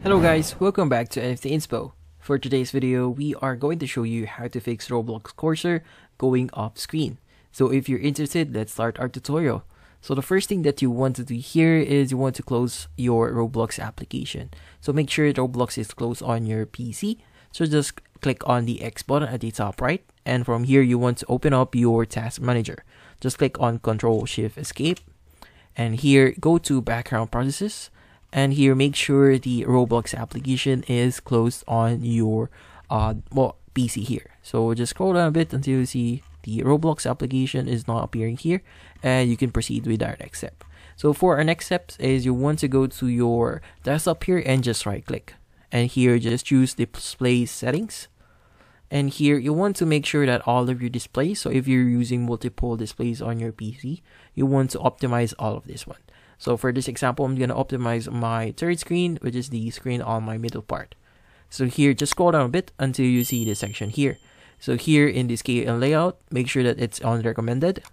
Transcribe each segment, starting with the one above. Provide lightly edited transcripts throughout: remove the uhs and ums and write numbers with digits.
Hello guys, welcome back to NFT Inspo. For today's video, we are going to show you how to fix Roblox cursor going off screen. So if you're interested, let's start our tutorial. So the first thing that you want to do here is you want to close your Roblox application. So make sure Roblox is closed on your PC. So just click on the X button at the top right, and from here you want to open up your task manager. Just click on Ctrl-Shift-Escape, and here go to background processes. And here, make sure the Roblox application is closed on your PC here. So just scroll down a bit until you see the Roblox application is not appearing here, and you can proceed with our next step. So for our next steps is you want to go to your desktop here and just right click, and here just choose display settings. And here you want to make sure that all of your displays, so if you're using multiple displays on your PC, you want to optimize all of this one. So for this example, I'm going to optimize my third screen, which is the screen on my middle part. So here, just scroll down a bit until you see this section here. So here in the scale and layout, make sure that it's on recommended.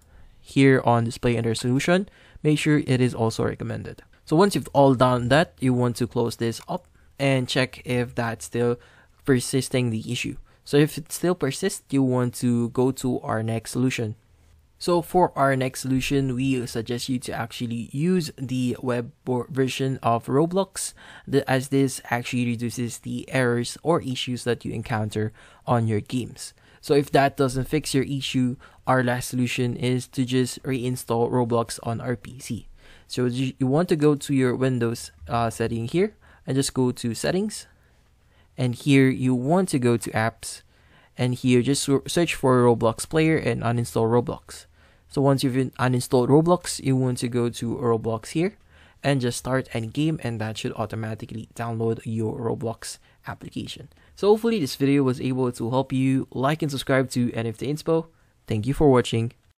Here on display and resolution, make sure it is also recommended. So once you've all done that, you want to close this up and check if that's still persisting the issue. So if it still persists, you want to go to our next solution. So for our next solution, we suggest you to actually use the web version of Roblox, as this actually reduces the errors or issues that you encounter on your games. So if that doesn't fix your issue, our last solution is to just reinstall Roblox on our PC. So you want to go to your Windows setting here and just go to settings. And here you want to go to apps. And here just search for Roblox player and uninstall Roblox. So once you've uninstalled Roblox, you want to go to Roblox here and just start any game, and that should automatically download your Roblox application. So hopefully this video was able to help you. Like and subscribe to NFT Inspo. Thank you for watching.